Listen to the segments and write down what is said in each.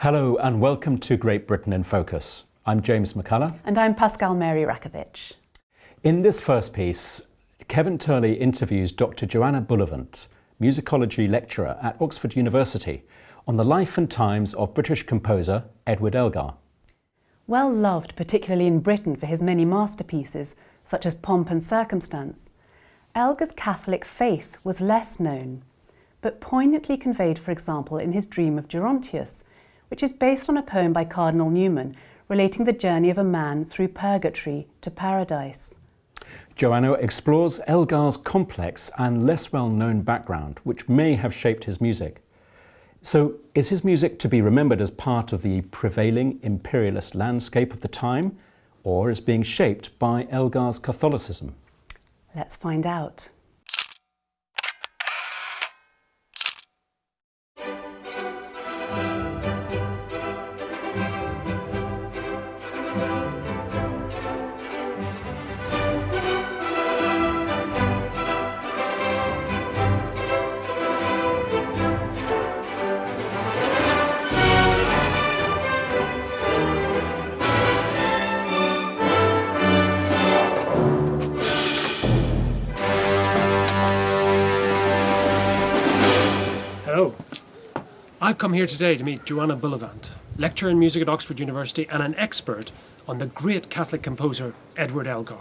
Hello and welcome to Great Britain in Focus. I'm James McCullough. And I'm Pascal Mary Rakovich. In this first piece, Kevin Turley interviews Dr Joanna Bullivant, musicology lecturer at Oxford University, on the life and times of British composer Edward Elgar. Well loved, particularly in Britain, for his many masterpieces, such as Pomp and Circumstance, Elgar's Catholic faith was less known, but poignantly conveyed, for example, in his Dream of Gerontius, which is based on a poem by Cardinal Newman relating the journey of a man through purgatory to paradise. Joanna explores Elgar's complex and less well-known background, which may have shaped his music. So, is his music to be remembered as part of the prevailing imperialist landscape of the time, or as being shaped by Elgar's Catholicism? Let's find out. Hello. I've come here today to meet Joanna Bullivant, lecturer in music at Oxford University and an expert on the great Catholic composer Edward Elgar.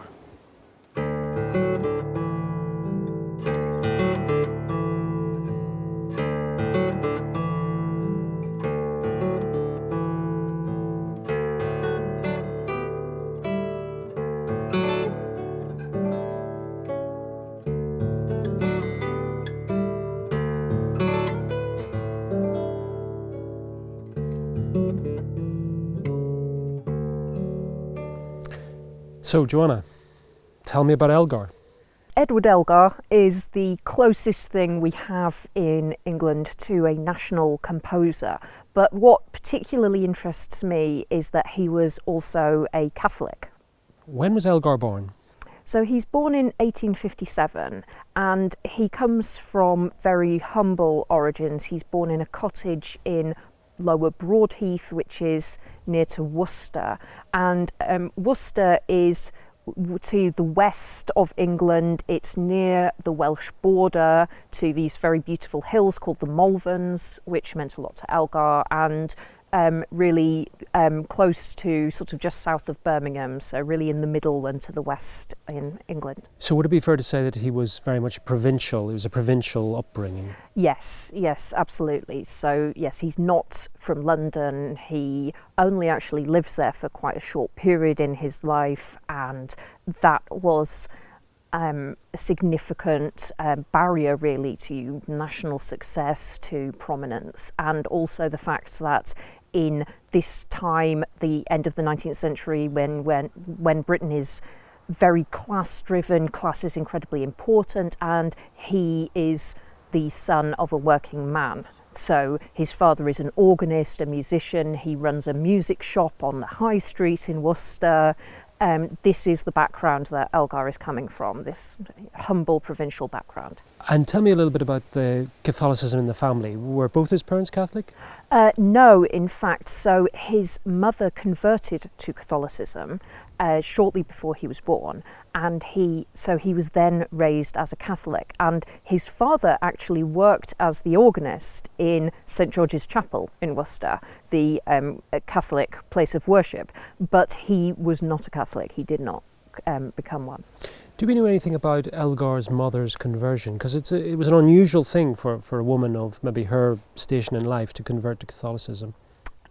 So, Joanna, tell me about Elgar. Edward Elgar is the closest thing we have in England to a national composer, but what particularly interests me is that he was also a Catholic. When was Elgar born? So he's born in 1857 and he comes from very humble origins. He's born in a cottage in Lower Broadheath, which is near to Worcester, and Worcester is to the west of England. It's near the Welsh border to these very beautiful hills called the Malverns, which meant a lot to Elgar, and really close to sort of just south of Birmingham, so really in the middle and to the west in England. So would it be fair to say that he was very much provincial? It was a provincial upbringing? Yes, absolutely. So yes, he's not from London. He only actually lives there for quite a short period in his life, and that was a significant barrier really to national success, to prominence, and also the fact that in this time, the end of the 19th century, when Britain is very class-driven, class is incredibly important, and he is the son of a working man. So his father is an organist, a musician. He runs a music shop on the High Street in Worcester. This is the background that Elgar is coming from, this humble provincial background. And tell me a little bit about the Catholicism in the family. Were both his parents Catholic? No, in fact. So his mother converted to Catholicism shortly before he was born, and he was then raised as a Catholic. And his father actually worked as the organist in St George's Chapel in Worcester, the Catholic place of worship, but he was not a Catholic. He did not become one. Do we know anything about Elgar's mother's conversion? Because it was an unusual thing for a woman of maybe her station in life to convert to Catholicism.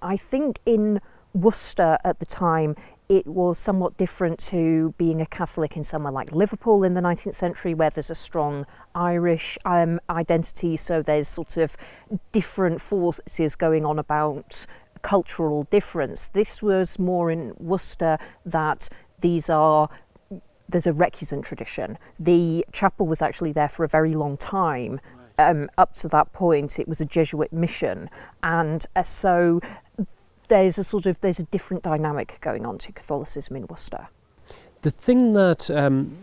I think in Worcester at the time it was somewhat different to being a Catholic in somewhere like Liverpool in the 19th century, where there's a strong Irish identity, so there's sort of different forces going on about cultural difference. This was more in Worcester that there's a recusant tradition. The chapel was actually there for a very long time. Up to that point, it was a Jesuit mission, and so there's a different dynamic going on to Catholicism in Worcester. The thing that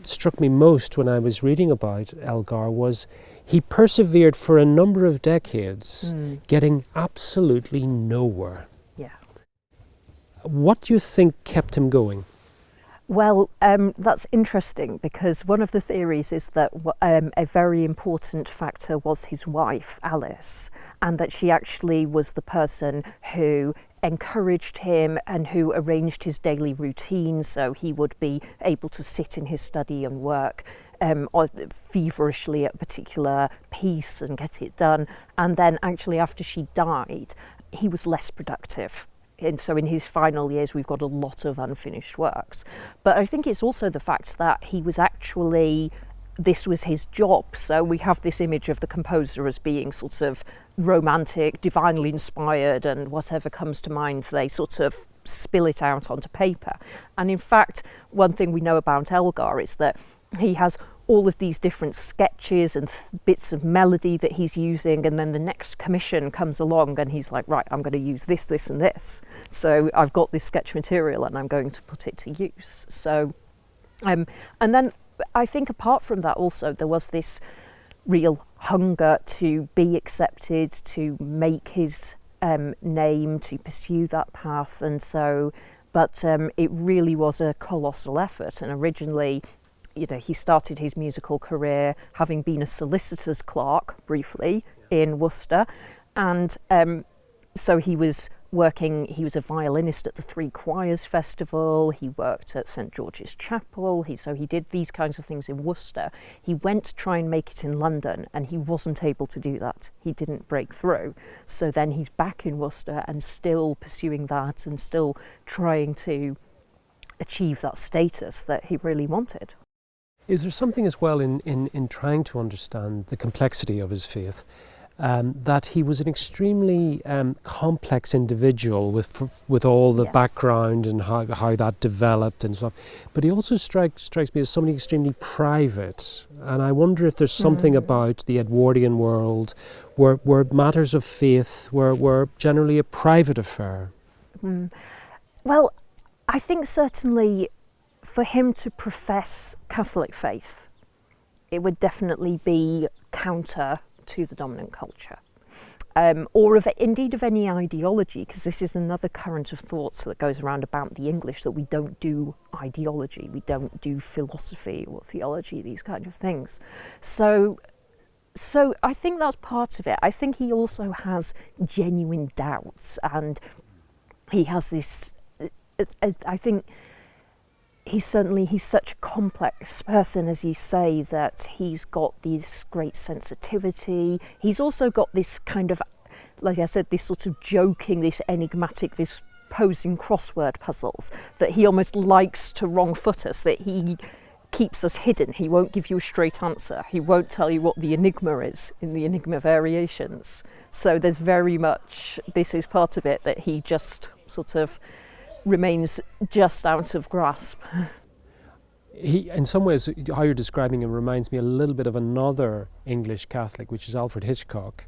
struck me most when I was reading about Elgar was he persevered for a number of decades, getting absolutely nowhere. What do you think kept him going? Well, that's interesting, because one of the theories is that a very important factor was his wife, Alice, and that she actually was the person who encouraged him and who arranged his daily routine so he would be able to sit in his study and work feverishly at a particular piece and get it done. And then actually after she died, he was less productive. And so in his final years, we've got a lot of unfinished works. But I think it's also the fact that he was actually, this was his job. So we have this image of the composer as being sort of romantic, divinely inspired, and whatever comes to mind, they sort of spill it out onto paper. And in fact, one thing we know about Elgar is that he has all of these different sketches and bits of melody that he's using, and then the next commission comes along and he's like, right, I'm going to use this, this and this. So I've got this sketch material and I'm going to put it to use. So, and then I think apart from that also, there was this real hunger to be accepted, to make his name, to pursue that path. And so, but it really was a colossal effort. And originally, you know, he started his musical career having been a solicitor's clerk briefly in Worcester, and so he was a violinist at the Three Choirs Festival, he worked at St George's Chapel, so he did these kinds of things in Worcester. He went to try and make it in London and he wasn't able to do that. He didn't break through. So then he's back in Worcester and still pursuing that and still trying to achieve that status that he really wanted. Is there something as well in trying to understand the complexity of his faith, that he was an extremely complex individual with all the background and how that developed and stuff, but he also strikes me as somebody extremely private, and I wonder if there's something about the Edwardian world where matters of faith were generally a private affair. Well, I think certainly for him to profess Catholic faith, it would definitely be counter to the dominant culture, or indeed of any ideology, because this is another current of thoughts that goes around about the English, that we don't do ideology, we don't do philosophy or theology, these kind of things. So I think that's part of it. I think he also has genuine doubts, and he has this, I think, he's such a complex person, as you say, that he's got this great sensitivity. He's also got this kind of, like I said, this sort of joking, this enigmatic, this posing crossword puzzles that he almost likes to wrong-foot us, that he keeps us hidden. He won't give you a straight answer. He won't tell you what the enigma is in the enigma variations. So there's very much, this is part of it, that he just sort of remains just out of grasp. He, in some ways, how you're describing him reminds me a little bit of another English Catholic, which is Alfred Hitchcock,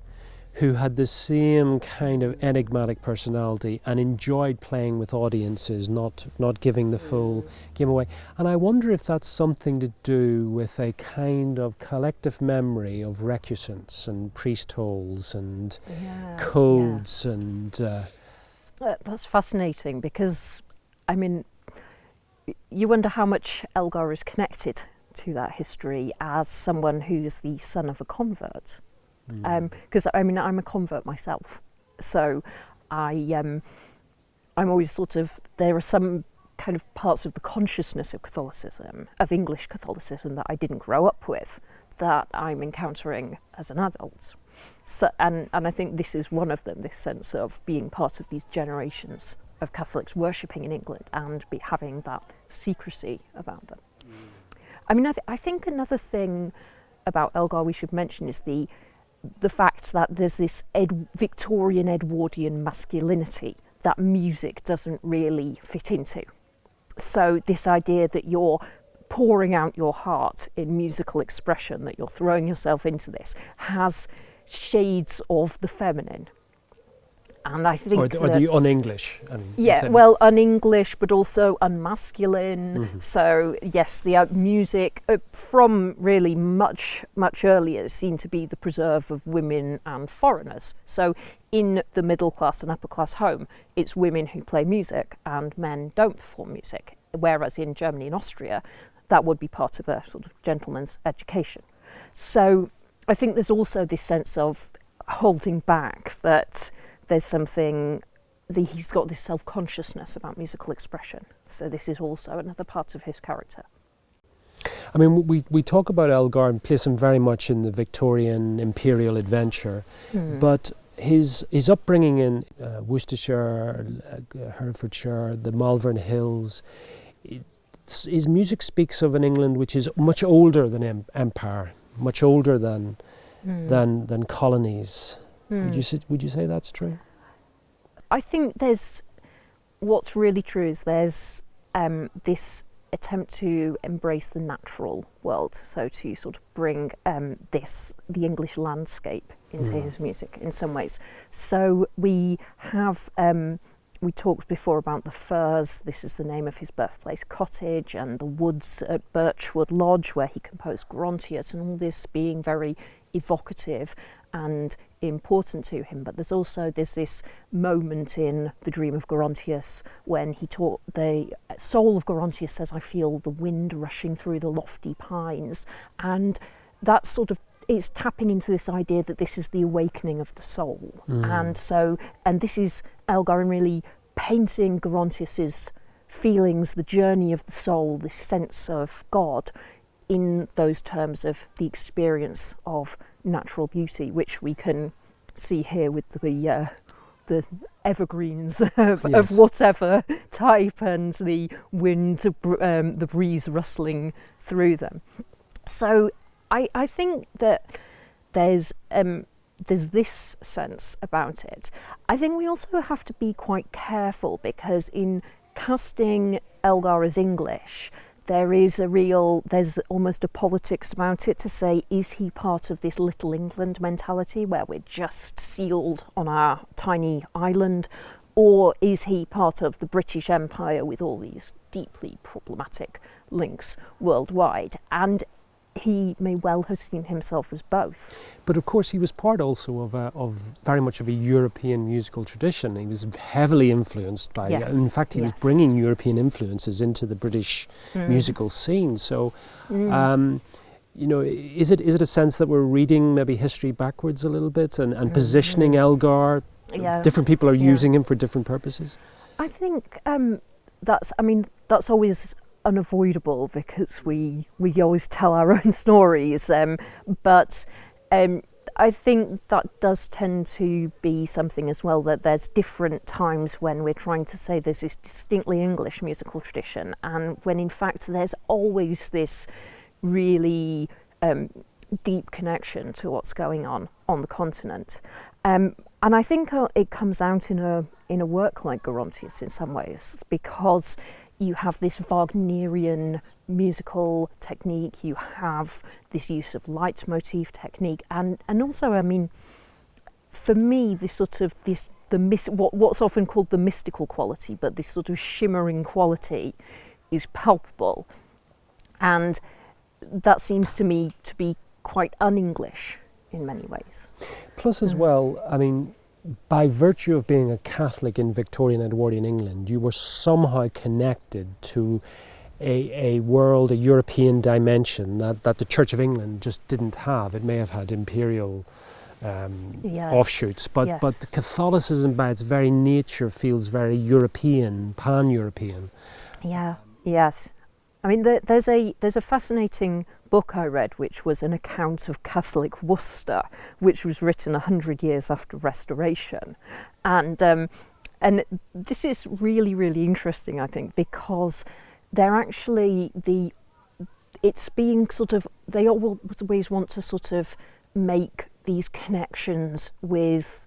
who had the same kind of enigmatic personality and enjoyed playing with audiences, not giving the full game away. And I wonder if that's something to do with a kind of collective memory of recusants and priest holes and codes and... That's fascinating, because, I mean, you wonder how much Elgar is connected to that history as someone who's the son of a convert. Because, I mean, I'm a convert myself. So I'm always sort of, there are some kind of parts of the consciousness of Catholicism, of English Catholicism, that I didn't grow up with, that I'm encountering as an adult. So, and I think this is one of them, this sense of being part of these generations of Catholics worshipping in England and having that secrecy about them. I mean, I think another thing about Elgar we should mention is the fact that there's this Victorian Edwardian masculinity that music doesn't really fit into. So this idea that you're pouring out your heart in musical expression, that you're throwing yourself into this, has shades of the feminine. And I think or the un-English. I mean, yeah, well, un-English, but also unmasculine. So yes, the music from really much earlier is seen to be the preserve of women and foreigners. So in the middle class and upper class home, it's women who play music and men don't perform music. Whereas in Germany and Austria, that would be part of a sort of gentleman's education. So I think there's also this sense of holding back, that there's something, he's got this self-consciousness about musical expression. So this is also another part of his character. I mean, we talk about Elgar and place him very much in the Victorian imperial adventure, but his upbringing in Worcestershire, Herefordshire, the Malvern Hills, his music speaks of an England which is much older than empire, much older than colonies. Would you say that's true? I think what's really true is there's this attempt to embrace the natural world, so to sort of bring the English landscape into his music in some ways. So we have, we talked before about the firs. This is the name of his birthplace cottage, and the woods at Birchwood Lodge where he composed Gerontius, and all this being very evocative and important to him. But there's this moment in the Dream of Gerontius when the soul of Gerontius says, "I feel the wind rushing through the lofty pines," and that sort of is tapping into this idea that this is the awakening of the soul. And this is Elgar really painting Gerontius's feelings, the journey of the soul, this sense of God, in those terms of the experience of natural beauty, which we can see here with the evergreens of whatever type, and the wind, the breeze rustling through them. So I think that there's this sense about it. I think we also have to be quite careful, because in casting Elgar as English, there's almost a politics about it, to say, is he part of this Little England mentality where we're just sealed on our tiny island, or is he part of the British Empire with all these deeply problematic links worldwide? And he may well have seen himself as both. But of course he was part also of very much of a European musical tradition. He was heavily influenced by, in fact he was bringing European influences into the British musical scene. So you know, is it a sense that we're reading maybe history backwards a little bit and positioning Elgar? Different people are using him for different purposes? I think that's always unavoidable, because we always tell our own stories, but I think that does tend to be something as well, that there's different times when we're trying to say there's this distinctly English musical tradition, and when in fact there's always this really deep connection to what's going on the continent, and I think it comes out in a work like Gerontius in some ways, because you have this Wagnerian musical technique, you have this use of leitmotif technique, and also, I mean, for me, this sort of what's often called the mystical quality, but this sort of shimmering quality is palpable, and that seems to me to be quite un-English in many ways. Plus as well, I mean, by virtue of being a Catholic in Victorian Edwardian England, you were somehow connected to a world, a European dimension that the Church of England just didn't have. It may have had imperial offshoots, but the Catholicism by its very nature feels very European, pan-European. Yes. I mean, there's a fascinating book I read, which was an account of Catholic Worcester, which was written 100 years after Restoration, and this is really, really interesting, I think, because they're actually it's being sort of, they always want to sort of make these connections with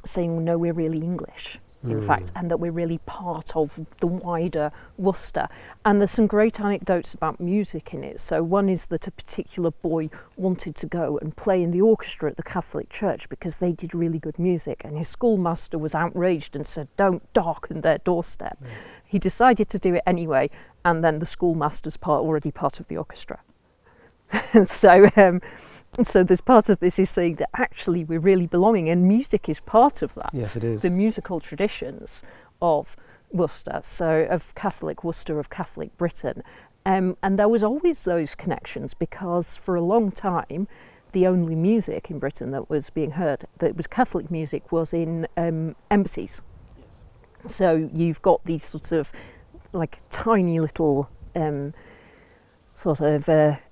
saying, no, we're really English. in fact, and that we're really part of the wider Worcester. And there's some great anecdotes about music in it. So one is that a particular boy wanted to go and play in the orchestra at the Catholic Church because they did really good music, and his schoolmaster was outraged and said, "Don't darken their doorstep." Yes. He decided to do it anyway, and then the schoolmaster's already part of the orchestra. So there's part of this is saying that actually we're really belonging, and music is part of that. Yes, it is. The musical traditions of Worcester, so of Catholic Worcester, of Catholic Britain. And there was always those connections, because for a long time the only music in Britain that was being heard, that was Catholic music, was in embassies. Yes. So you've got these sort of like tiny little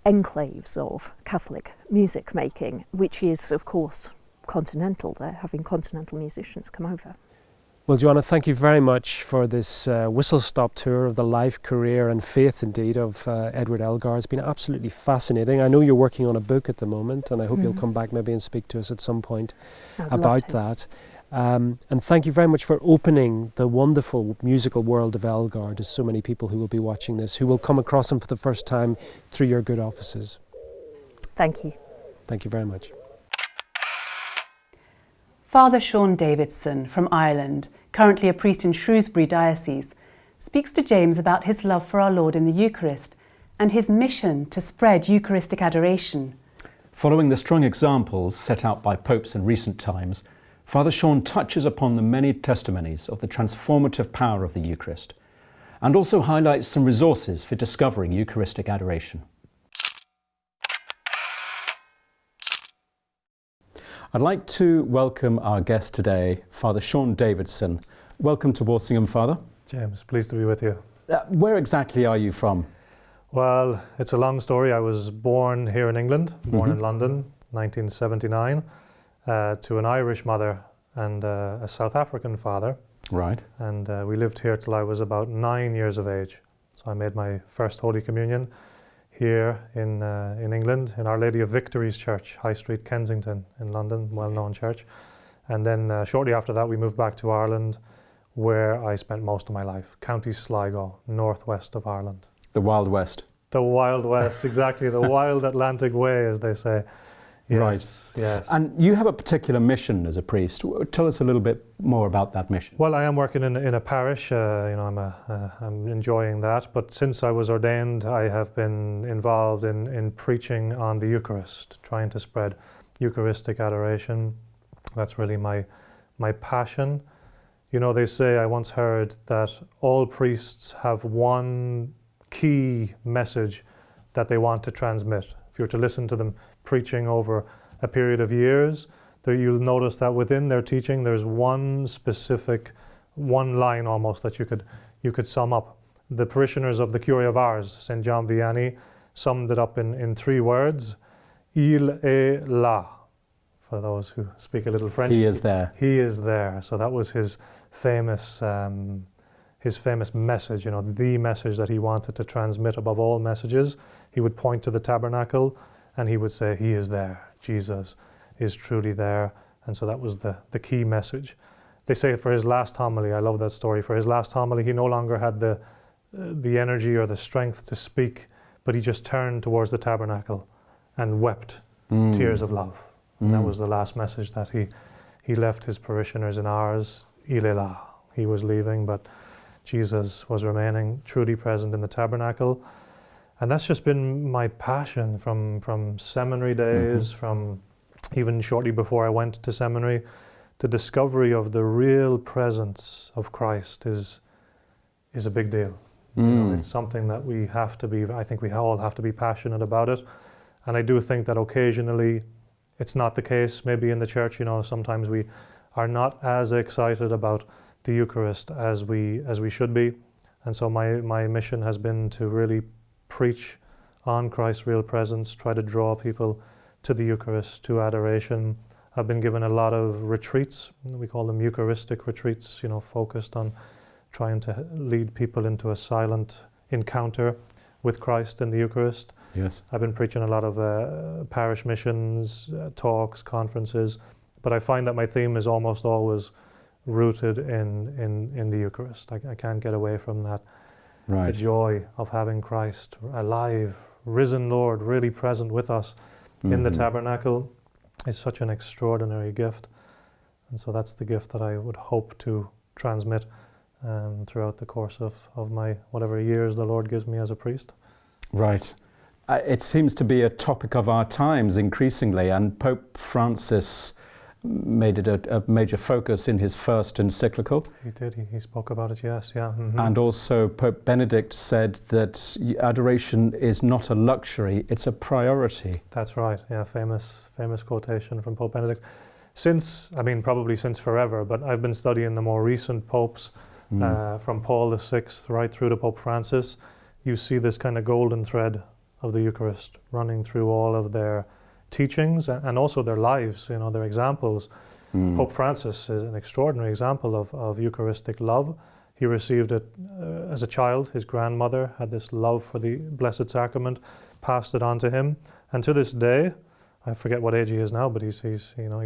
enclaves of Catholic music making, which is of course continental. They're having continental musicians come over. Well, Joanna, thank you very much for this whistle-stop tour of the life, career and faith indeed of Edward Elgar. It's been absolutely fascinating. I know you're working on a book at the moment, and I hope you'll come back maybe and speak to us at some point about that. And thank you very much for opening the wonderful musical world of Elgar to so many people who will be watching this, who will come across him for the first time through your good offices. Thank you. Thank you very much. Fr Sean Davidson from Ireland, currently a priest in Shrewsbury Diocese, speaks to James about his love for our Lord in the Eucharist and his mission to spread Eucharistic adoration. Following the strong examples set out by popes in recent times, Fr Sean touches upon the many testimonies of the transformative power of the Eucharist, and also highlights some resources for discovering Eucharistic adoration. I'd like to welcome our guest today, Fr Sean Davidson. Welcome to Walsingham, Father. James, pleased to be with you. Where exactly are you from? Well, it's a long story. I was born here in England, born in London, 1979, to an Irish mother and a South African father. Right. And we lived here till I was about 9 years of age. So I made my first Holy Communion here in England, in Our Lady of Victory's Church, High Street, Kensington in London, well-known church. And then shortly after that we moved back to Ireland, where I spent most of my life, County Sligo, northwest of Ireland. The Wild West. The Wild West, exactly, the wild Atlantic way, as they say. Yes, right. Yes. And you have a particular mission as a priest. Tell us a little bit more about that mission. Well, I am working in a parish. I'm enjoying that. But since I was ordained, I have been involved in preaching on the Eucharist, trying to spread Eucharistic adoration. That's really my passion. You know, they say, I once heard that all priests have one key message that they want to transmit. If you were to listen to them preaching over a period of years, you'll notice that within their teaching there's one specific, one line almost that you could sum up. The parishioners of the Curia of Ars, St. John Vianney, summed it up in 3 words: Il est là. For those who speak a little French, he is there. He is there. So that was his famous message, the message that he wanted to transmit above all messages. He would point to the tabernacle and he would say, he is there. Jesus is truly there. And so that was the key message. They say for his last homily, I love that story, for his last homily, he no longer had the energy or the strength to speak, but he just turned towards the tabernacle and wept tears of love. And that was the last message that he left his parishioners in Ars. Il est là. He was leaving, but Jesus was remaining truly present in the tabernacle. And that's just been my passion from seminary days, from even shortly before I went to seminary. The discovery of the real presence of Christ is a big deal. It's something that we have to be, I think we all have to be passionate about it. And I do think that occasionally it's not the case. Maybe in the church, sometimes we are not as excited about the Eucharist as we should be. And so my mission has been to really preach on Christ's real presence, try to draw people to the Eucharist, to adoration. I've been given a lot of retreats. We call them Eucharistic retreats, focused on trying to lead people into a silent encounter with Christ in the Eucharist. Yes. I've been preaching a lot of parish missions, talks, conferences, but I find that my theme is almost always rooted in the Eucharist. I can't get away from that. Right. The joy of having Christ alive, risen Lord, really present with us in the tabernacle is such an extraordinary gift. And so that's the gift that I would hope to transmit throughout the course of my whatever years the Lord gives me as a priest. Right. It seems to be a topic of our times increasingly, and Pope Francis made it a major focus in his first encyclical. He did. He spoke about it, yes, yeah. And also Pope Benedict said that adoration is not a luxury, it's a priority. That's right, yeah, famous quotation from Pope Benedict. Probably since forever, but I've been studying the more recent popes, from Paul VI right through to Pope Francis. You see this kind of golden thread of the Eucharist running through all of their teachings and also their lives, their examples. Pope Francis is an extraordinary example of Eucharistic love. He received it as a child. His grandmother had this love for the Blessed Sacrament, passed it on to him, and to this day, I forget what age he is now, but he's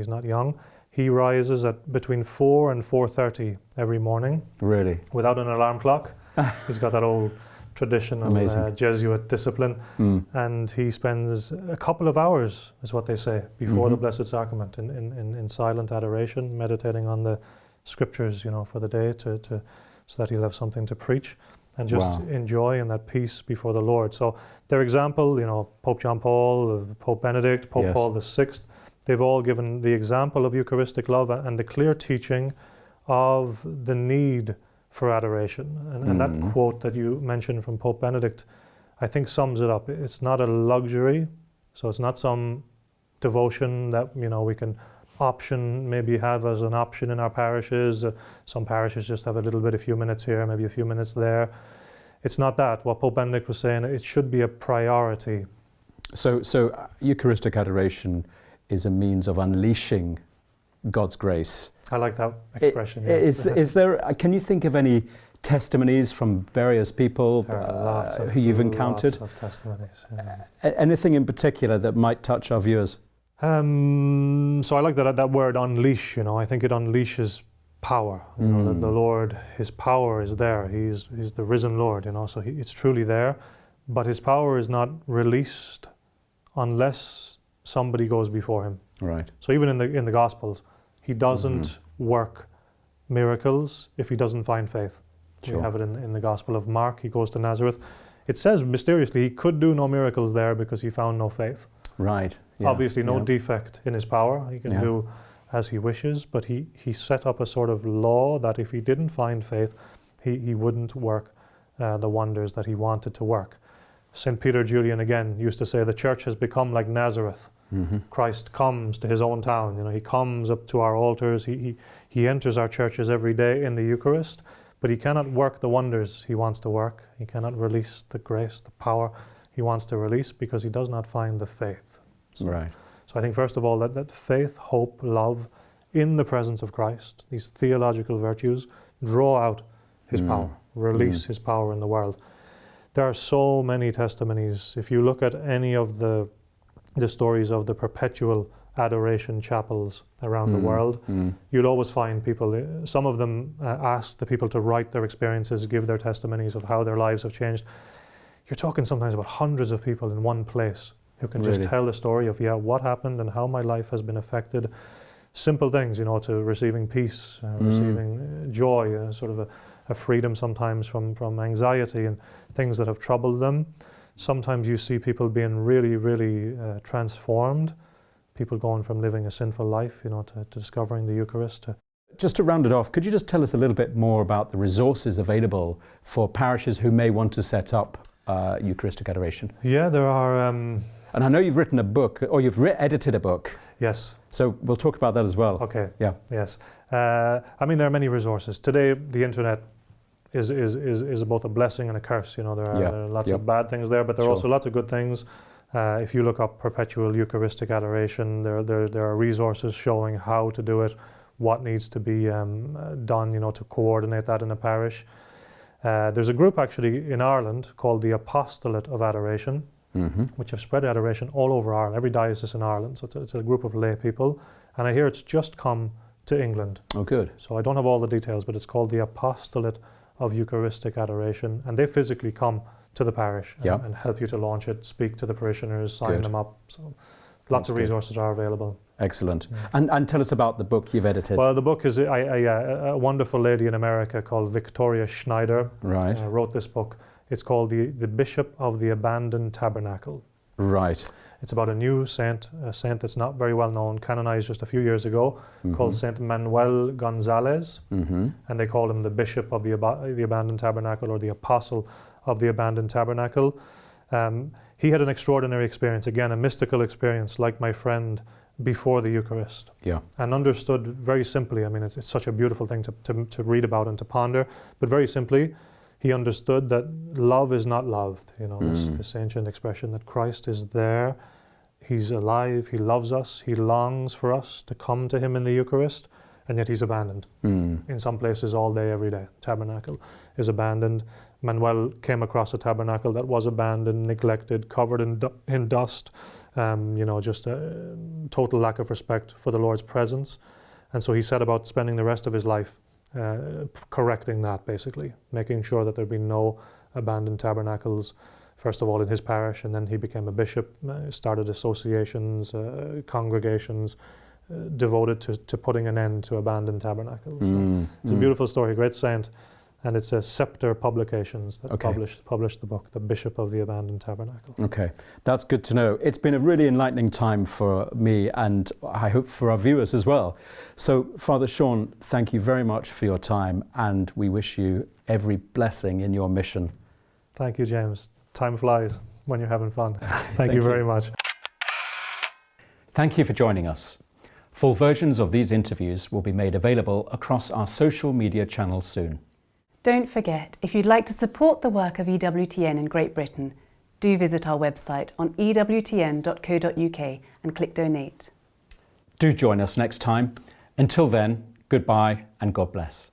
not young. He rises at between 4 and 4:30 every morning. Really? Without an alarm clock. He's got that old tradition of Jesuit discipline, and he spends a couple of hours, is what they say, before the Blessed Sacrament in silent adoration, meditating on the scriptures, for the day, so that he'll have something to preach and just enjoy in that peace before the Lord. So their example, Pope John Paul, Pope Benedict, Pope Paul VI, they've all given the example of Eucharistic love and the clear teaching of the need for adoration. And that quote that you mentioned from Pope Benedict, I think sums it up. It's not a luxury, so it's not some devotion that we can maybe have as an option in our parishes. Some parishes just have a few minutes here, maybe a few minutes there. It's not that. What Pope Benedict was saying, it should be a priority. So Eucharistic adoration is a means of unleashing God's grace. I like that expression. Yes. Is there? Can you think of any testimonies from various people who you've encountered? Lots of testimonies. Anything in particular that might touch our viewers? So I like that word unleash. I think it unleashes power. That the Lord, His power is there. He's the risen Lord. So it's truly there, but His power is not released unless somebody goes before Him. Right. So even in the Gospels, He doesn't work miracles if He doesn't find faith. Sure. We have it in the Gospel of Mark. He goes to Nazareth. It says mysteriously He could do no miracles there because He found no faith. Right. Yeah. Obviously no defect in His power. He can do as He wishes, but he set up a sort of law that if He didn't find faith, he wouldn't work the wonders that He wanted to work. St. Peter Julian again used to say the church has become like Nazareth. Christ comes to His own town. He comes up to our altars. He enters our churches every day in the Eucharist, but He cannot work the wonders He wants to work. He cannot release the grace, the power He wants to release because He does not find the faith. Right. So I think first of all that faith, hope, love in the presence of Christ, these theological virtues, draw out His power, release His power in the world. There are so many testimonies. If you look at any of the stories of the perpetual adoration chapels around the world, you'll always find people, some of them ask the people to write their experiences, give their testimonies of how their lives have changed. You're talking sometimes about hundreds of people in one place who can just tell the story of what happened and how my life has been affected. Simple things, to receiving peace, receiving joy, sort of a freedom sometimes from anxiety and things that have troubled them. Sometimes you see people being really, really transformed, people going from living a sinful life, to discovering the Eucharist. Just to round it off, could you just tell us a little bit more about the resources available for parishes who may want to set up Eucharistic Adoration? Yeah, there are... and I know you've written a book, or you've edited a book. Yes. So we'll talk about that as well. Okay. Yeah. Yes. There are many resources. Today, the internet is both a blessing and a curse. There are lots of bad things there, but there are also lots of good things. If you look up perpetual Eucharistic adoration, there are resources showing how to do it, what needs to be done, to coordinate that in a parish. There's a group actually in Ireland called the Apostolate of Adoration, which have spread adoration all over Ireland, every diocese in Ireland. So it's a group of lay people, and I hear it's just come to England. Oh, good. So I don't have all the details, but it's called the Apostolate of Eucharistic Adoration, and they physically come to the parish and help you to launch it, speak to the parishioners, sign them up. So lots of resources are available. Excellent. And tell us about the book you've edited. Well, the book is a wonderful lady in America called Victoria Schneider. Right. Wrote this book. It's called the Bishop of the Abandoned Tabernacle. Right. It's about a new saint, a saint that's not very well known, canonized just a few years ago, called Saint Manuel Gonzalez, and they call him the Bishop of the Abandoned Tabernacle, or the Apostle of the Abandoned Tabernacle. He had an extraordinary experience, again, a mystical experience, like my friend, before the Eucharist, and understood very simply. I mean, it's such a beautiful thing to read about and to ponder, but very simply, he understood that love is not loved. You know, this ancient expression that Christ is there, he's alive, he loves us, he longs for us to come to him in the Eucharist, and yet he's abandoned. In some places all day, every day. Tabernacle is abandoned. Manuel came across a tabernacle that was abandoned, neglected, covered in dust, just a total lack of respect for the Lord's presence. And so he set about spending the rest of his life correcting that, basically, making sure that there'd be no abandoned tabernacles, first of all in his parish, and then he became a bishop, started associations, congregations devoted to putting an end to abandoned tabernacles. It's a beautiful story, a great saint, and it's a Scepter Publications that published the book, The Bishop of the Abandoned Tabernacle. Okay, that's good to know. It's been a really enlightening time for me, and I hope for our viewers as well. So, Father Sean, thank you very much for your time, and we wish you every blessing in your mission. Thank you, James. Time flies when you're having fun. Thank you very much. Thank you for joining us. Full versions of these interviews will be made available across our social media channels soon. Don't forget, if you'd like to support the work of EWTN in Great Britain, do visit our website on ewtn.co.uk and click Donate. Do join us next time. Until then, goodbye and God bless.